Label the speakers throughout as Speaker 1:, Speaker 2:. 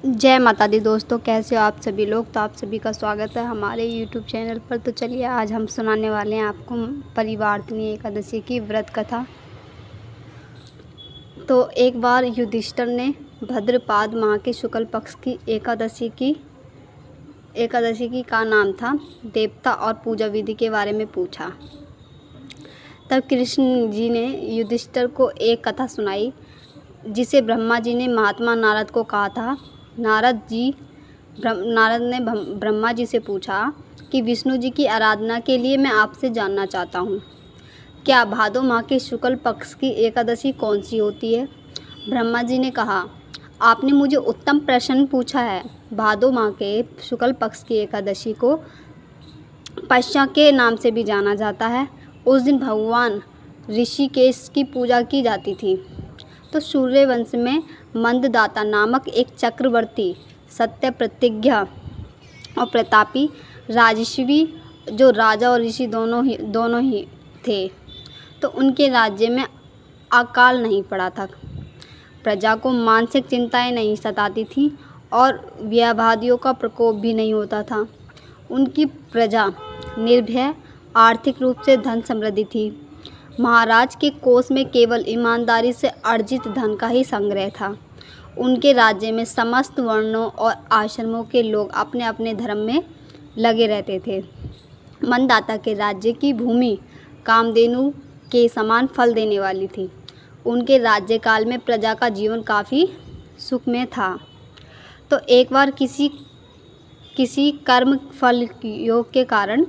Speaker 1: जय माता दी दोस्तों, कैसे हो आप सभी लोग। तो आप सभी का स्वागत है हमारे YouTube चैनल पर। तो चलिए आज हम सुनाने वाले हैं आपको परिवार्तिनी एकादशी की व्रत कथा। तो एक बार युधिष्ठिर ने भद्रपाद माह के शुक्ल पक्ष की एकादशी की का नाम था, देवता और पूजा विधि के बारे में पूछा। तब कृष्ण जी ने युधिष्ठिर को एक कथा सुनाई जिसे ब्रह्मा जी ने महात्मा नारद को कहा था। नारद ने ब्रह्मा जी से पूछा कि विष्णु जी की आराधना के लिए मैं आपसे जानना चाहता हूँ, क्या भादो माह के शुक्ल पक्ष की एकादशी कौन सी होती है। ब्रह्मा जी ने कहा, आपने मुझे उत्तम प्रश्न पूछा है। भादो माह के शुक्ल पक्ष की एकादशी को पश्चा के नाम से भी जाना जाता है। उस दिन भगवान ऋषिकेश की पूजा की जाती थी। तो सूर्यवंश में मंददाता नामक एक चक्रवर्ती, सत्य प्रतिज्ञा और प्रतापी राजस्वी, जो राजा और ऋषि दोनों ही थे, तो उनके राज्य में अकाल नहीं पड़ा था। प्रजा को मानसिक चिंताएं नहीं सताती थी और व्याधियों का प्रकोप भी नहीं होता था। उनकी प्रजा निर्भय, आर्थिक रूप से धन समृद्धि थी। महाराज के कोष में केवल ईमानदारी से अर्जित धन का ही संग्रह था। उनके राज्य में समस्त वर्णों और आश्रमों के लोग अपने अपने धर्म में लगे रहते थे। मनदाता के राज्य की भूमि कामधेनु के समान फल देने वाली थी। उनके राज्यकाल में प्रजा का जीवन काफ़ी सुखमय था। तो एक बार किसी कर्म फल योग के कारण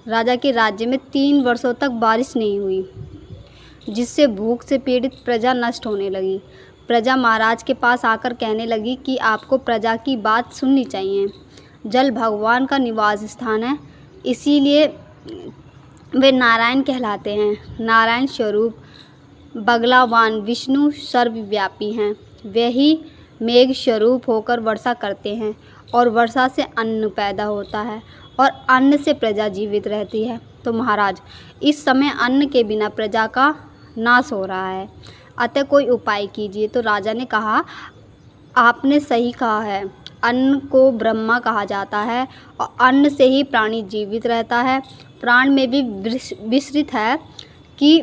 Speaker 1: राजा के राज्य में 3 वर्षों तक बारिश नहीं हुई, जिससे भूख से पीड़ित प्रजा नष्ट होने लगी। प्रजा महाराज के पास आकर कहने लगी कि आपको प्रजा की बात सुननी चाहिए। जल भगवान का निवास स्थान है, इसीलिए वे नारायण कहलाते हैं। नारायण स्वरूप बगलावान विष्णु सर्वव्यापी हैं। वे ही मेघ स्वरूप होकर वर्षा करते हैं और वर्षा से अन्न पैदा होता है और अन्न से प्रजा जीवित रहती है। तो महाराज, इस समय अन्न के बिना प्रजा का नाश हो रहा है, अतः कोई उपाय कीजिए। तो राजा ने कहा, आपने सही कहा है। अन्न को ब्रह्मा कहा जाता है और अन्न से ही प्राणी जीवित रहता है। प्राण में भी विस्तृत है कि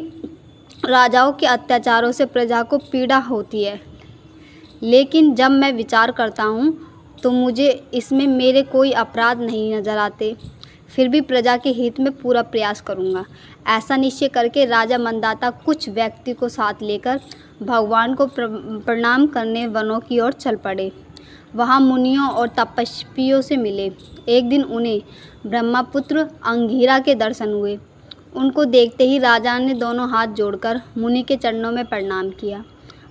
Speaker 1: राजाओं के अत्याचारों से प्रजा को पीड़ा होती है, लेकिन जब मैं विचार करता हूँ तो मुझे इसमें मेरे कोई अपराध नहीं नजर आते। फिर भी प्रजा के हित में पूरा प्रयास करूँगा। ऐसा निश्चय करके राजा मंदाता कुछ व्यक्ति को साथ लेकर भगवान को प्रणाम करने वनों की ओर चल पड़े। वहाँ मुनियों और तपस्वियों से मिले। एक दिन उन्हें ब्रह्मपुत्र अंगिरा के दर्शन हुए। उनको देखते ही राजा ने दोनों हाथ जोड़कर मुनि के चरणों में प्रणाम किया।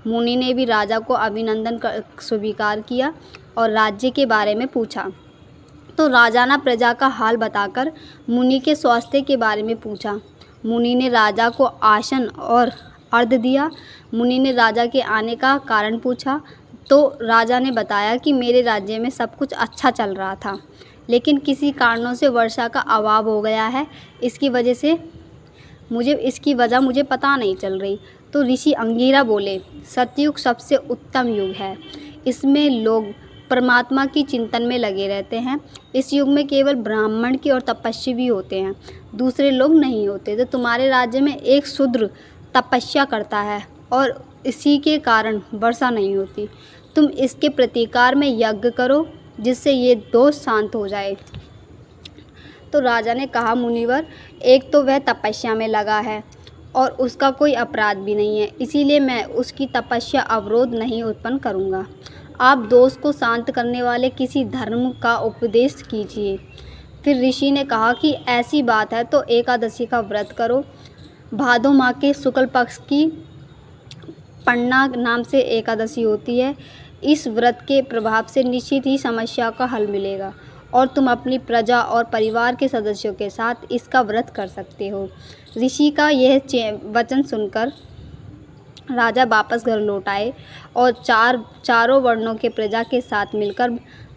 Speaker 1: मुनि ने भी राजा को अभिनंदन स्वीकार किया और राज्य के बारे में पूछा। तो राजा ने प्रजा का हाल बताकर मुनि के स्वास्थ्य के बारे में पूछा। मुनि ने राजा को आसन और अर्घ्य दिया। मुनि ने राजा के आने का कारण पूछा, तो राजा ने बताया कि मेरे राज्य में सब कुछ अच्छा चल रहा था, लेकिन किसी कारणों से वर्षा का अभाव हो गया है। इसकी वजह मुझे पता नहीं चल रही। तो ऋषि अंगिरा बोले, सतयुग सबसे उत्तम युग है। इसमें लोग परमात्मा की चिंतन में लगे रहते हैं। इस युग में केवल ब्राह्मण की और तपस्वी भी होते हैं, दूसरे लोग नहीं होते। तो तुम्हारे राज्य में एक शूद्र तपस्या करता है और इसी के कारण वर्षा नहीं होती। तुम इसके प्रतिकार में यज्ञ करो, जिससे ये दोष शांत हो जाए। तो राजा ने कहा, मुनिवर, एक तो वह तपस्या में लगा है और उसका कोई अपराध भी नहीं है, इसीलिए मैं उसकी तपस्या अवरोध नहीं उत्पन्न करूँगा। आप दोष को शांत करने वाले किसी धर्म का उपदेश कीजिए। फिर ऋषि ने कहा कि ऐसी बात है तो एकादशी का व्रत करो। भादो माह के शुक्ल पक्ष की पन्ना नाम से एकादशी होती है। इस व्रत के प्रभाव से निश्चित ही समस्या का हल मिलेगा और तुम अपनी प्रजा और परिवार के सदस्यों के साथ इसका व्रत कर सकते हो। ऋषि का यह वचन सुनकर राजा वापस घर लौट आए और चारों वर्णों के प्रजा के साथ मिलकर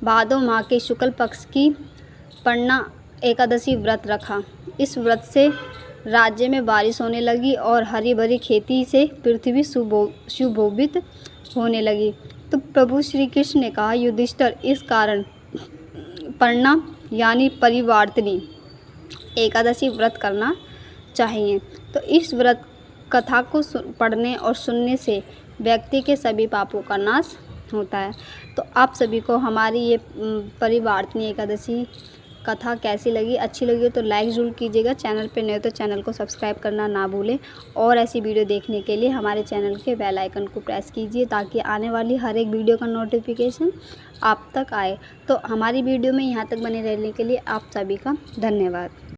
Speaker 1: भादो माह के शुक्ल पक्ष की पन्ना एकादशी व्रत रखा। इस व्रत से राज्य में बारिश होने लगी और हरी भरी खेती से पृथ्वी सुशोभित होने लगी। तो प्रभु श्री कृष्ण ने कहा, युधिष्ठिर, इस कारण पढ़ना यानी परिवर्तनी एकादशी व्रत करना चाहिए। तो इस व्रत कथा को पढ़ने और सुनने से व्यक्ति के सभी पापों का नाश होता है। तो आप सभी को हमारी ये परिवर्तनी एकादशी कथा कैसी लगी? अच्छी लगी हो तो लाइक ज़रूर कीजिएगा। चैनल पे नए हो तो चैनल को सब्सक्राइब करना ना भूलें और ऐसी वीडियो देखने के लिए हमारे चैनल के बेल आइकन को प्रेस कीजिए ताकि आने वाली हर एक वीडियो का नोटिफिकेशन आप तक आए। तो हमारी वीडियो में यहाँ तक बने रहने के लिए आप सभी का धन्यवाद।